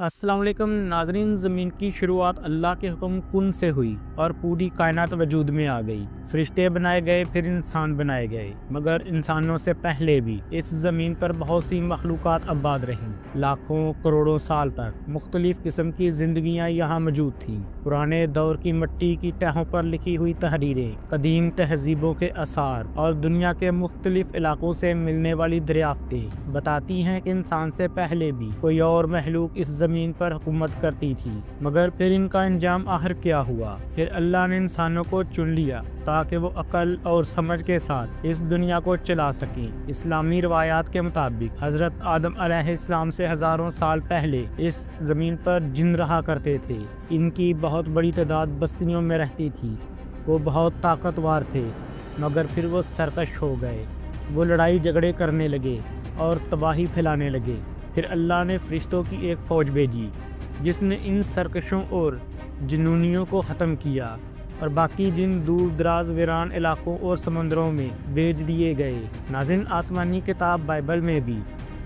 अस्सलाम वालेकुम नाज़रीन। ज़मीन की शुरुआत अल्लाह के हुक्म कुन से हुई और पूरी कायनात वजूद में आ गई। फरिश्ते बनाए गए, फिर इंसान बनाए गए, मगर इंसानों से पहले भी इस ज़मीन पर बहुत सी मखलूक़ात आबाद रहीं। लाखों करोड़ों साल तक मुख्तलिफ़ किस्म की ज़िंदगियाँ यहाँ मौजूद थीं। पुराने दौर की मिट्टी की तहों पर लिखी हुई तहरीरें, कदीम तहज़ीबों के आसार और दुनिया के मुख्तलिफ़ इलाकों से मिलने वाली दरियाफ्तें बताती हैं कि इंसान से पहले भी कोई और महलूक इस ज़मीन पर हुकूमत करती थी। मगर फिर इनका अंजाम आखिर क्या हुआ? फिर अल्लाह ने इंसानों को चुन लिया ताकि वो अकल और समझ के साथ इस दुनिया को चला सकें। इस्लामी रवायात के मुताबिक हज़रत आदम अलैहिस्सलाम से हज़ारों साल पहले इस ज़मीन पर जिन रहा करते थे। इनकी बहुत बड़ी तादाद बस्तियों में रहती थी। वो बहुत ताकतवर थे, मगर फिर वो सरकश हो गए। वो लड़ाई झगड़े करने लगे और तबाही फैलाने लगे। फिर अल्लाह ने फरिश्तों की एक फ़ौज भेजी जिसने इन सरकशों और जुनूनियों को ख़त्म किया और बाकी जिन दूर दराज वीरान इलाकों और समंदरों में भेज दिए गए। नाज़रीन, आसमानी किताब बाइबल में भी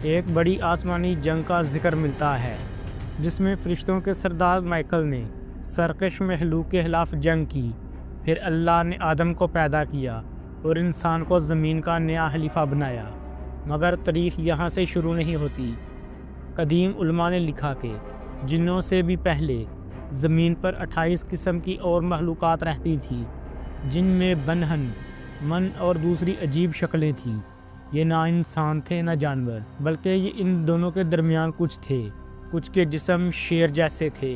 एक बड़ी आसमानी जंग का जिक्र मिलता है जिसमें फरिश्तों के सरदार माइकल ने सरकश महलूक के खिलाफ जंग की। फिर अल्लाह ने आदम को पैदा किया और इंसान को ज़मीन का नया खलीफा बनाया। मगर तारीख़ यहाँ से शुरू नहीं होती। कदीम उलमा ने लिखा कि जिन्नों से भी पहले ज़मीन पर 28 किस्म की और मखलूक़ात रहती थी, जिनमें बनहन, मन और दूसरी अजीब शक्लें थीं। ये ना इंसान थे ना जानवर, बल्कि ये इन दोनों के दरमियान कुछ थे। कुछ के जिस्म शेर जैसे थे,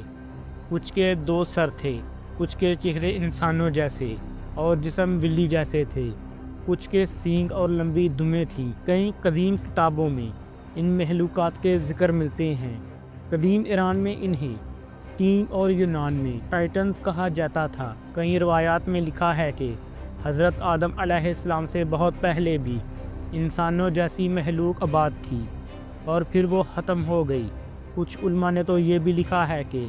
कुछ के 2 सर थे, कुछ के चेहरे इंसानों जैसे और जिस्म बिल्ली जैसे थे, कुछ के सींग और लंबी दुमें थीं। कई कदीम किताबों में इन महलूक़ात के ज़िक्र मिलते हैं। कदीम ईरान में इन्हें टीम और यूनान में टाइटन्स कहा जाता था। कई रवायात में लिखा है कि हज़रत आदम अलैहिस्सलाम से बहुत पहले भी इंसानों जैसी महलूक आबाद थी और फिर वो ख़त्म हो गई। कुछ उलमा ने तो ये भी लिखा है कि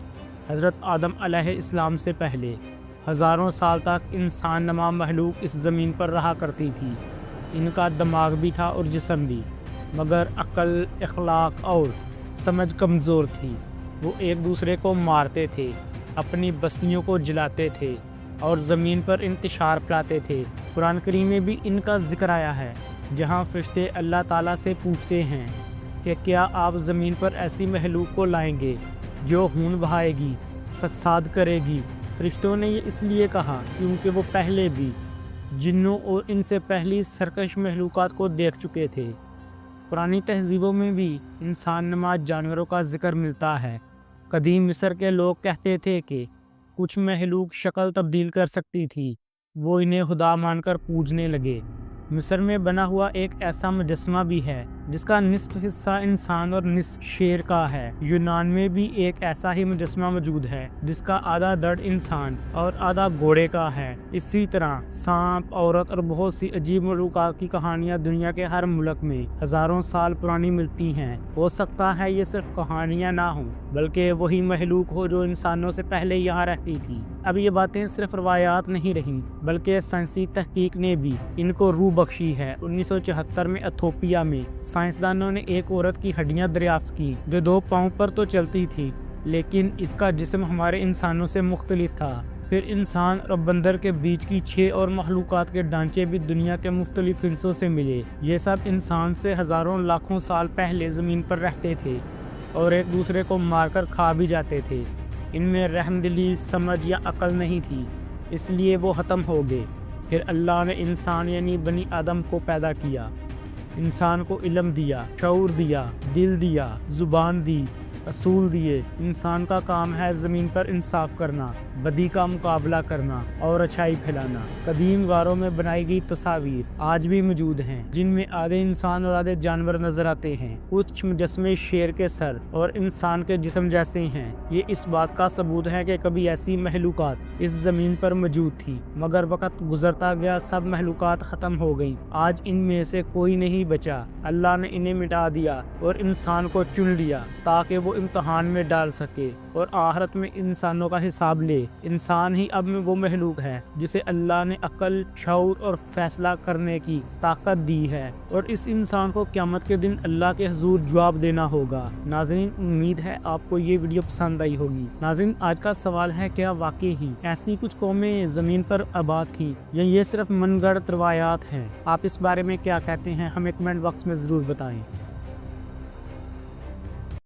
हज़रत आदम अलैहिस्सलाम से पहले हज़ारों साल तक इंसान नमा महलूक इस ज़मीन पर रहा करती थी। इनका दिमाग भी था और जिस्म भी, मगर अक्ल, अखलाक और समझ कमज़ोर थी। वो एक दूसरे को मारते थे, अपनी बस्तियों को जलाते थे और ज़मीन पर इंतशार फैलाते थे। कुरान करीम में भी इनका ज़िक्र आया है, जहाँ फरिश्ते अल्लाह ताला से पूछते हैं कि क्या आप ज़मीन पर ऐसी महलूक को लाएंगे जो खून बहाएगी, फसाद करेगी। फरिश्तों ने ये इसलिए कहा क्योंकि वो पहले भी जिन्नों और इनसे पहली सरकश महलूकात को देख चुके थे। पुरानी तहज़ीबों में भी इंसान नमा जानवरों का ज़िक्र मिलता है। कदीम मिस्र के लोग कहते थे कि कुछ महलूक शक्ल तब्दील कर सकती थी। वो इन्हें खुदा मानकर पूजने लगे। मिस्र में बना हुआ एक ऐसा मुजस्समा भी है जिसका निस्फ हिस्सा इंसान और निस्फ शेर का है। यूनान में भी एक ऐसा ही मुजस्समा मौजूद है जिसका आधा धड़ इंसान और आधा घोड़े का है। इसी तरह सांप, औरत और बहुत सी अजीब मखलूक़ात की कहानियाँ दुनिया के हर मुल्क में हज़ारों साल पुरानी मिलती हैं। हो सकता है ये सिर्फ कहानियाँ ना हों, बल्कि वही महलूक हो जो इंसानों से पहले यहाँ रहती थी। अब ये बातें सिर्फ रवायात नहीं रहीं, बल्कि साइंसी तहकीक ने भी इनको रूह बख्शी है। 1974 में इथोपिया में साइंसदानों ने एक औरत की हड्डियां दरियाफ्त की जो 2 पाँव पर तो चलती थी, लेकिन इसका जिस्म हमारे इंसानों से मुख्तलिफ था। फिर इंसान और बंदर के बीच की 6 और मखलूक़ात के ढांचे भी दुनिया के मुख्तलिफ हिस्सों से मिले। ये सब इंसान से हज़ारों लाखों साल पहले ज़मीन पर रहते थे और एक दूसरे को मारकर खा भी जाते थे। इनमें रहमदिली, समझ या अकल नहीं थी, इसलिए वो ख़त्म हो गए। फिर अल्लाह ने इंसान यानी बनी आदम को पैदा किया। इंसान को इल्म दिया, शऊर दिया, दिल दिया, ज़ुबान दी, असूल दिए। इंसान का काम है ज़मीन पर इंसाफ करना, बदी का मुकाबला करना और अच्छाई फैलाना। कदीम गारों में बनाई गई तस्वीर आज भी मौजूद हैं, जिनमें आधे इंसान और आधे जानवर नजर आते हैं। कुछ मुजस्मे शेर के सर और इंसान के जिस्म जैसे हैं। ये इस बात का सबूत है कि कभी ऐसी महलूकात इस ज़मीन पर मौजूद थी, मगर वक़्त गुजरता गया सब महलूकात ख़त्म हो गई। आज इनमें से कोई नहीं बचा। अल्लाह ने इन्हें मिटा दिया और इंसान को चुन लिया ताकि वो کو امتحان میں ڈال سکے اور آخرت میں انسانوں کا حساب لے۔ انسان ہی اب میں وہ مخلوق ہے جسے اللہ نے عقل، شعور اور فیصلہ کرنے کی طاقت دی ہے، اور اس انسان کو قیامت کے دن اللہ کے حضور جواب دینا ہوگا۔ ناظرین، امید ہے آپ کو یہ ویڈیو پسند آئی ہوگی۔ ناظرین، آج کا سوال ہے، کیا واقعی ہی ایسی کچھ قومیں زمین پر آباد تھیں یا یہ صرف من گھڑت روایات ہیں؟ آپ اس بارے میں کیا کہتے ہیں؟ ہمیں کمنٹ باکس میں ضرور بتائیں۔